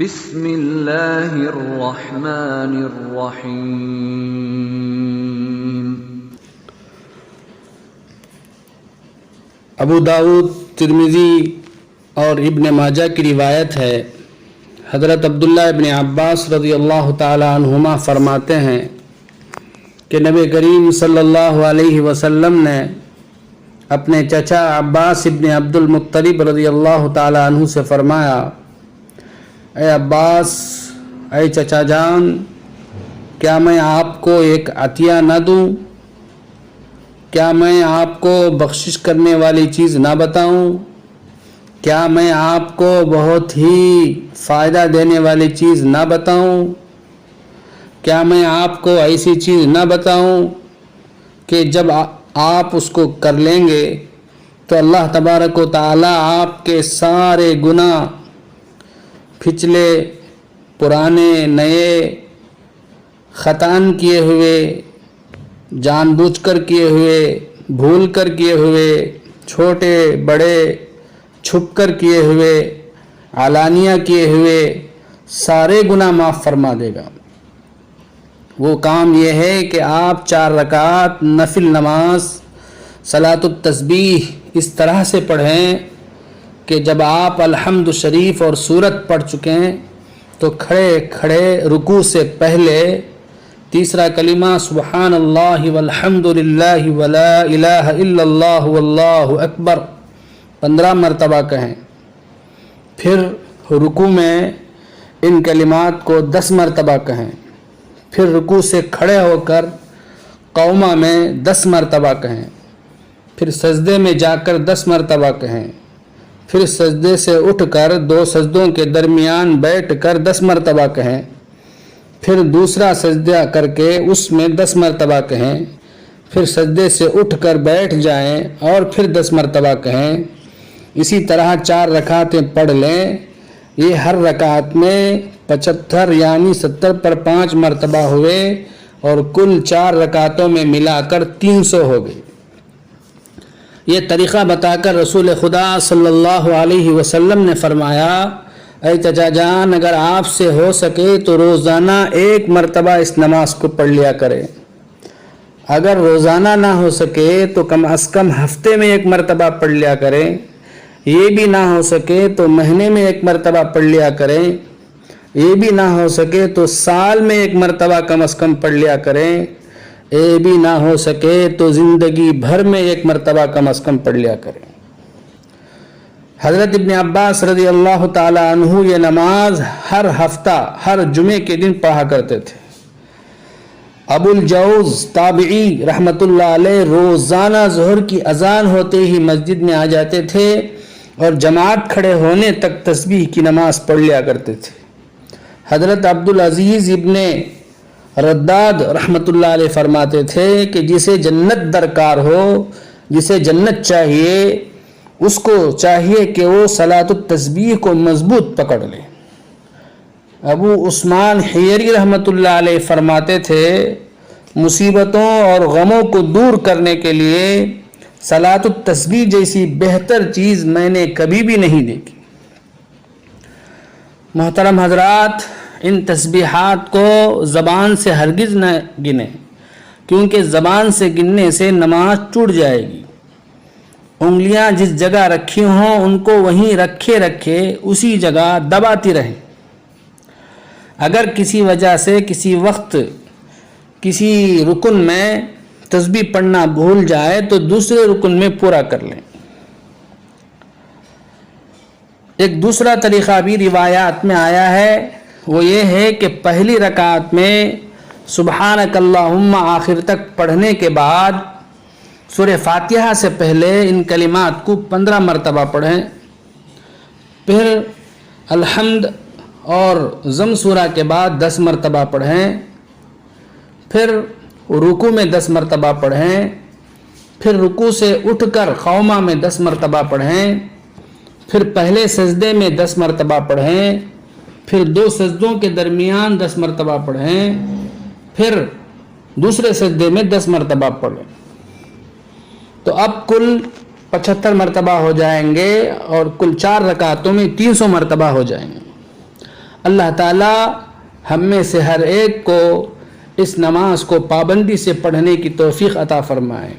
بسم اللہ الرحمن الرحیم۔ ابو داؤد، ترمذی اور ابن ماجہ کی روایت ہے، حضرت عبداللہ ابن عباس رضی اللہ تعالی عنہما فرماتے ہیں کہ نبی کریم صلی اللہ علیہ وسلم نے اپنے چچا عباس ابن عبد المطلب رضی اللہ تعالی عنہ سے فرمایا، اے عباس، اے چچا جان، کیا میں آپ کو ایک عطیہ نہ دوں؟ کیا میں آپ کو بخشش کرنے والی چیز نہ بتاؤں؟ کیا میں آپ کو بہت ہی فائدہ دینے والی چیز نہ بتاؤں؟ کیا میں آپ کو ایسی چیز نہ بتاؤں کہ جب آپ اس کو کر لیں گے تو اللہ تبارک و تعالی آپ کے سارے گناہ، پچھلے، پرانے، نئے، خطاً کیے ہوئے، جان بوجھ کر کیے ہوئے، بھول کر کیے ہوئے، چھوٹے بڑے، چھپ کر کیے ہوئے، علانیہ کیے ہوئے، سارے گناہ معاف فرما دے گا۔ وہ کام یہ ہے کہ آپ 4 رکعات نفل نماز صلاۃ التسبیح اس طرح سے پڑھیں کہ جب آپ الحمد شریف اور سورت پڑھ چکیں تو کھڑے کھڑے رکوع سے پہلے تیسرا کلمہ سبحان اللہ والحمد للہ ولا الہ الا اللہ واللہ اکبر 15 مرتبہ کہیں، پھر رکوع میں ان کلمات کو 10 مرتبہ کہیں، پھر رکوع سے کھڑے ہو کر قومہ میں 10 مرتبہ کہیں، پھر سجدے میں جا کر 10 مرتبہ کہیں، پھر سجدے سے اٹھ کر 2 سجدوں کے درمیان بیٹھ کر 10 مرتبہ کہیں، پھر دوسرا سجدہ کر کے اس میں 10 مرتبہ کہیں، پھر سجدے سے اٹھ کر بیٹھ جائیں اور پھر 10 مرتبہ کہیں۔ اسی طرح 4 رکعتیں پڑھ لیں، یہ ہر رکعت میں 75 یعنی 70 پر 5 مرتبہ ہوئے اور کل 4 رکعتوں میں ملا کر 300 ہو گئی۔ یہ طریقہ بتا کر رسول خدا صلی اللہ علیہ وسلم نے فرمایا، اے چچا جان، اگر آپ سے ہو سکے تو روزانہ 1 مرتبہ اس نماز کو پڑھ لیا کرے، اگر روزانہ نہ ہو سکے تو کم از کم ہفتے میں 1 مرتبہ پڑھ لیا کریں، یہ بھی نہ ہو سکے تو مہینے میں 1 مرتبہ پڑھ لیا کریں، یہ بھی نہ ہو سکے تو سال میں 1 مرتبہ کم از کم پڑھ لیا کریں، یہ بھی نہ ہو سکے تو زندگی بھر میں 1 مرتبہ کم از کم پڑھ لیا کریں۔ حضرت ابن عباس رضی اللہ تعالی عنہ یہ نماز ہر ہفتہ، ہر جمعے کے دن پڑھا کرتے تھے۔ ابو الجوز تابعی رحمۃ اللہ علیہ روزانہ ظہر کی اذان ہوتے ہی مسجد میں آ جاتے تھے اور جماعت کھڑے ہونے تک تسبیح کی نماز پڑھ لیا کرتے تھے۔ حضرت عبدالعزیز ابن رداد رحمۃ اللہ علیہ فرماتے تھے کہ جسے جنت درکار ہو، جسے جنت چاہیے، اس کو چاہیے کہ وہ صلاۃ التسبیح کو مضبوط پکڑ لے۔ ابو عثمان حیری رحمۃ اللہ علیہ فرماتے تھے، مصیبتوں اور غموں کو دور کرنے کے لیے صلاۃ التسبیح جیسی بہتر چیز میں نے کبھی بھی نہیں دیکھی۔ محترم حضرات، ان تسبیحات کو زبان سے ہرگز نہ گنیں، کیونکہ زبان سے گننے سے نماز ٹوٹ جائے گی۔ انگلیاں جس جگہ رکھی ہوں ان کو وہیں رکھے رکھے اسی جگہ دباتی رہیں۔ اگر کسی وجہ سے کسی وقت کسی رکن میں تسبیح پڑھنا بھول جائے تو دوسرے رکن میں پورا کر لیں۔ ایک دوسرا طریقہ بھی روایات میں آیا ہے، وہ یہ ہے کہ پہلی رکعت میں سبحانک اللہم آخر تک پڑھنے کے بعد سورہ فاتحہ سے پہلے ان کلمات کو 15 مرتبہ پڑھیں، پھر الحمد اور ضم سورہ کے بعد 10 مرتبہ پڑھیں، پھر رکوع میں 10 مرتبہ پڑھیں، پھر رکوع سے اٹھ کر قومہ میں 10 مرتبہ پڑھیں، پھر پہلے سجدے میں 10 مرتبہ پڑھیں، پھر 2 سجدوں کے درمیان 10 مرتبہ پڑھیں، پھر دوسرے سجدے میں 10 مرتبہ پڑھیں۔ تو اب کل 75 مرتبہ ہو جائیں گے اور کل 4 رکعتوں میں 300 مرتبہ ہو جائیں گے۔ اللہ تعالیٰ ہم میں سے ہر ایک کو اس نماز کو پابندی سے پڑھنے کی توفیق عطا فرمائے۔